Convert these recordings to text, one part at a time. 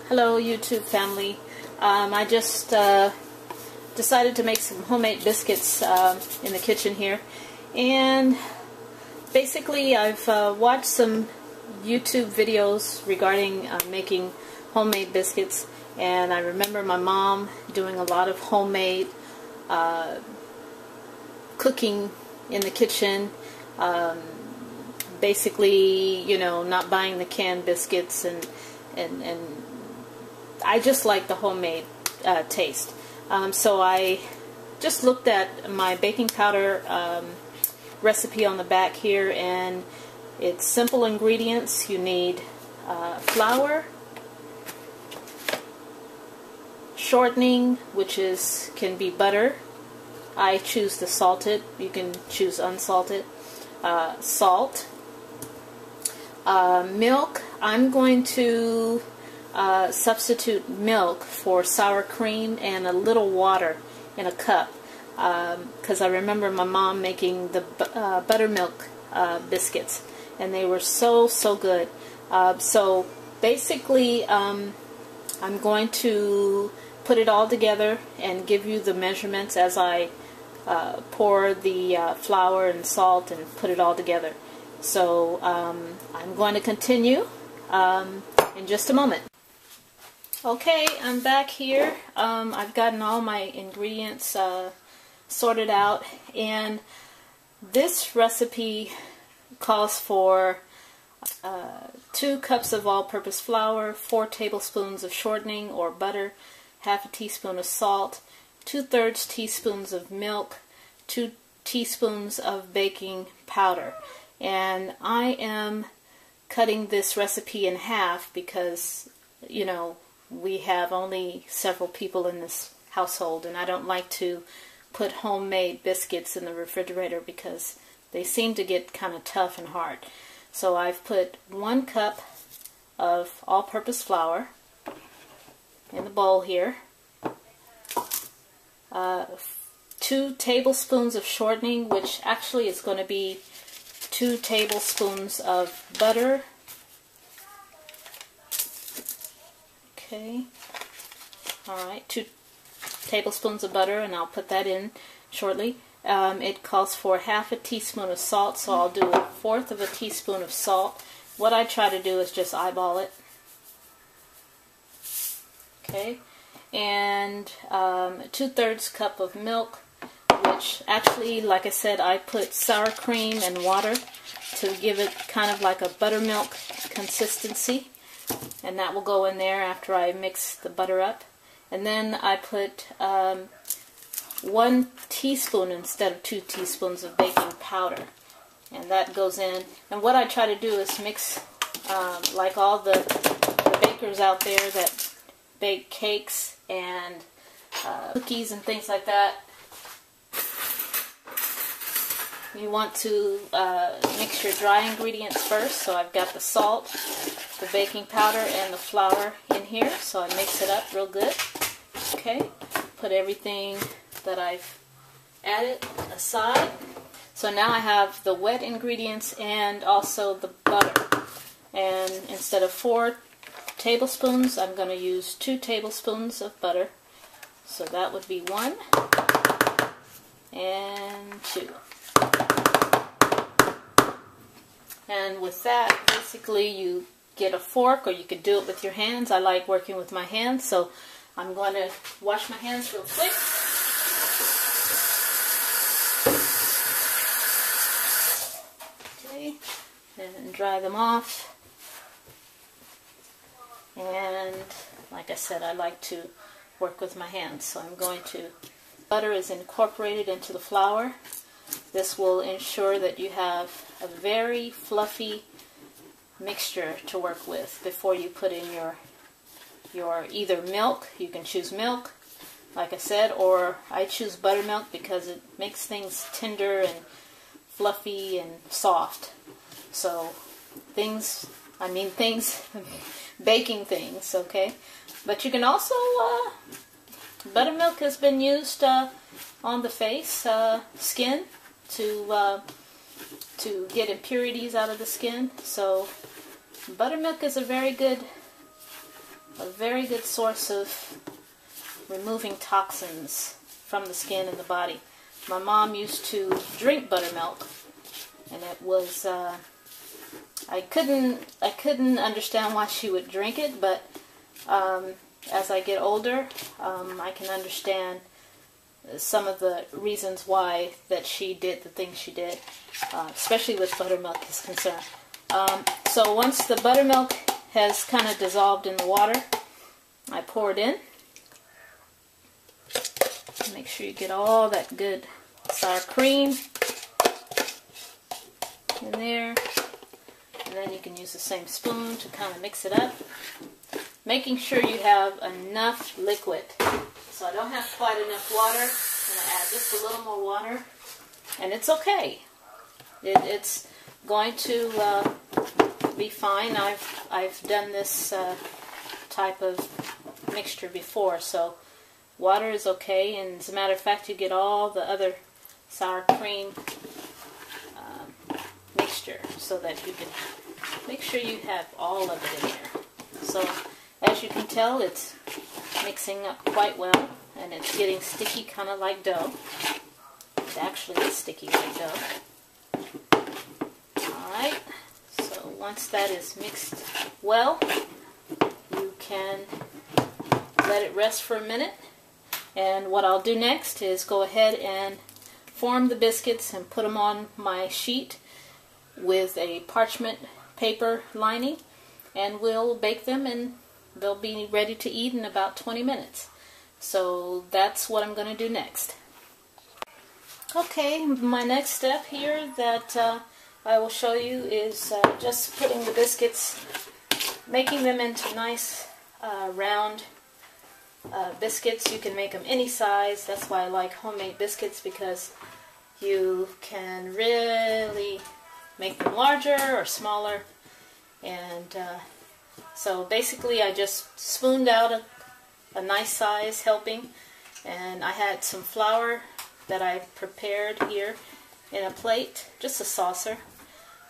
Hello YouTube family. I just decided to make some homemade biscuits in the kitchen here, and basically I've watched some YouTube videos regarding making homemade biscuits, and I remember my mom doing a lot of homemade cooking in the kitchen, basically, you know, not buying the canned biscuits, and I just like the homemade taste. So I just looked at my baking powder recipe on the back here, and it's simple ingredients. You need flour, shortening, which can be butter. I choose the salted. You can choose unsalted. Salt, milk. I'm going to substitute milk for sour cream and a little water in a cup, because I remember my mom making the buttermilk biscuits, and they were so good. So basically I'm going to put it all together and give you the measurements as I pour the flour and salt and put it all together. So I'm going to continue in just a moment. Okay, I'm back here. I've gotten all my ingredients sorted out, and this recipe calls for 2 cups of all-purpose flour, 4 tablespoons of shortening or butter, half a teaspoon of salt, 2/3 teaspoons of milk, 2 teaspoons of baking powder. And I am cutting this recipe in half because, you know, we have only several people in this household, and I don't like to put homemade biscuits in the refrigerator because they seem to get kind of tough and hard. So I've put 1 cup of all-purpose flour in the bowl here, 2 tablespoons of shortening, which actually is going to be 2 tablespoons of butter. Okay, alright, 2 tablespoons of butter, and I'll put that in shortly. It calls for half a teaspoon of salt, so I'll do 1/4 of a teaspoon of salt. What I try to do is just eyeball it. Okay, and 2/3 cup of milk, which actually, like I said, I put sour cream and water to give it kind of like a buttermilk consistency, and that will go in there after I mix the butter up. And then I put 1 teaspoon instead of 2 teaspoons of baking powder, and that goes in. And what I try to do is mix, like all the bakers out there that bake cakes and cookies and things like that. You want to mix your dry ingredients first, so I've got the salt, the baking powder, and the flour in here, so I mix it up real good. Okay, put everything that I've added aside. So now I have the wet ingredients and also the butter. And instead of 4 tablespoons, I'm going to use 2 tablespoons of butter. So that would be 1 and 2. And with that, basically you get a fork, or you could do it with your hands. I like working with my hands, so I'm going to wash my hands real quick. Okay, and dry them off. And like I said, I like to work with my hands, so I'm going to... Butter is incorporated into the flour. This will ensure that you have a very fluffy mixture to work with before you put in your either milk. You can choose milk, like I said, or I choose buttermilk because it makes things tender and fluffy and soft. So things, baking things, okay? But you can also, buttermilk has been used on the face, skin, to get impurities out of the skin. So buttermilk is a very good a very good source of removing toxins from the skin and the body. My mom used to drink buttermilk, and it was I couldn't understand why she would drink it, but as I get older, I can understand some of the reasons why that she did the things she did, especially with buttermilk is concerned. So once the buttermilk has kind of dissolved in the water, I pour it in. Make sure you get all that good sour cream in there. And then you can use the same spoon to kind of mix it up. Making sure you have enough liquid. So I don't have quite enough water. I'm going to add just a little more water. And it's okay. It's going to be fine. I've done this type of mixture before. So water is okay. And as a matter of fact, you get all the other sour cream mixture so that you can make sure you have all of it in there. So as you can tell, it's mixing up quite well, and it's getting sticky, kind of like dough. It actually is sticky like dough. Alright, so once that is mixed well, you can let it rest for a minute. And what I'll do next is go ahead and form the biscuits and put them on my sheet with a parchment paper lining, and we'll bake them, and they'll be ready to eat in about 20 minutes. So that's what I'm going to do next. Okay, my next step here that I will show you is just putting the biscuits, making them into nice round biscuits. You can make them any size. That's why I like homemade biscuits, because you can really make them larger or smaller. And so basically I just spooned out a nice size helping, and I had some flour that I prepared here in a plate, just a saucer.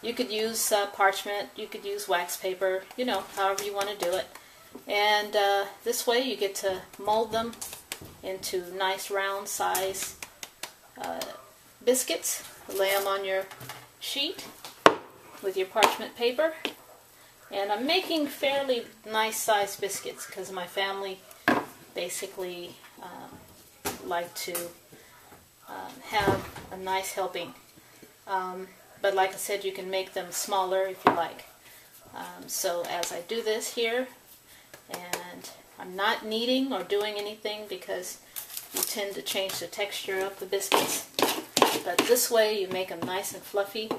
You could use parchment, you could use wax paper, you know, however you want to do it. And this way you get to mold them into nice round size biscuits. Lay them on your sheet with your parchment paper. And I'm making fairly nice sized biscuits because my family basically like to have a nice helping. But like I said, you can make them smaller if you like. So as I do this here, and I'm not kneading or doing anything because you tend to change the texture of the biscuits. But this way you make them nice and fluffy,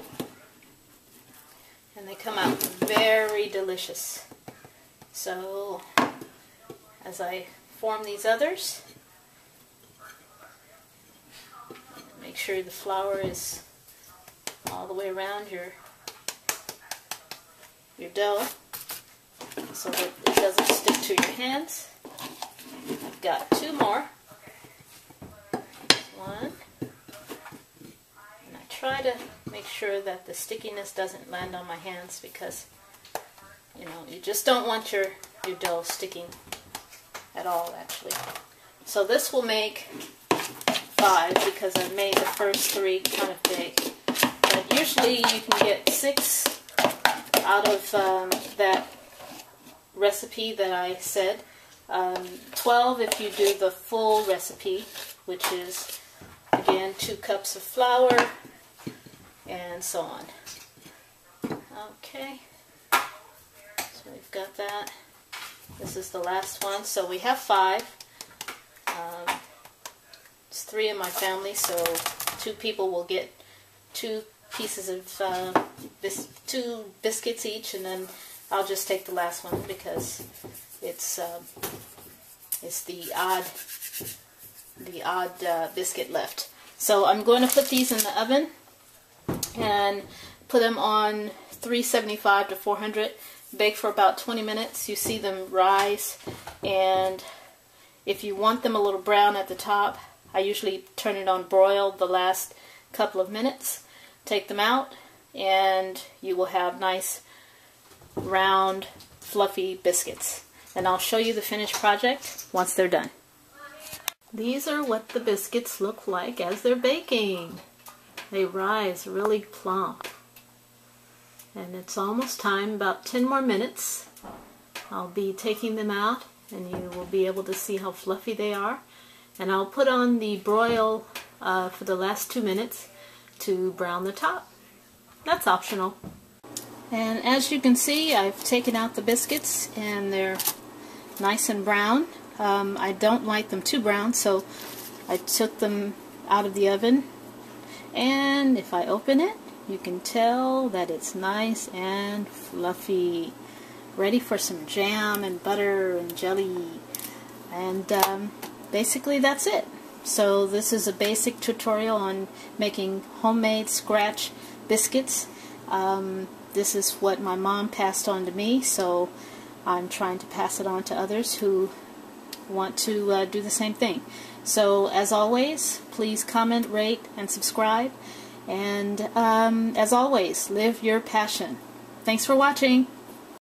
and they come out very delicious. So as I form these others, make sure the flour is all the way around your dough so that it doesn't stick to your hands. I've got two more. One. And I try to make sure that the stickiness doesn't land on my hands, because you know, you just don't want your dough sticking at all, actually. So this will make 5 because I made the first 3 kind of big. But usually you can get 6 out of that recipe that I said. 12 if you do the full recipe, which is again 2 cups of flour and so on. Okay, so we've got that. This is the last one. So we have 5. It's 3 in my family, so 2 people will get 2 pieces of 2 biscuits each, and then I'll just take the last one because it's the odd biscuit left. So I'm going to put these in the oven and put them on 375 to 400. Bake for about 20 minutes. You see them rise, and if you want them a little brown at the top, I usually turn it on broiled the last couple of minutes. Take them out, and you will have nice round fluffy biscuits. and I'll show you the finished project once they're done. These are what the biscuits look like as they're baking. They rise really plump. And it's almost time, about 10 more minutes. I'll be taking them out and you will be able to see how fluffy they are. And I'll put on the broil for the last 2 minutes to brown the top. That's optional. And as you can see, I've taken out the biscuits and they're nice and brown. I don't like them too brown, so I took them out of the oven. And if I open it, you can tell that it's nice and fluffy, ready for some jam and butter and jelly. And basically that's it. So this is a basic tutorial on making homemade scratch biscuits. This is what my mom passed on to me, so I'm trying to pass it on to others who want to do the same thing. So as always, please comment, rate, and subscribe. And as always, live your passion. Thanks for watching.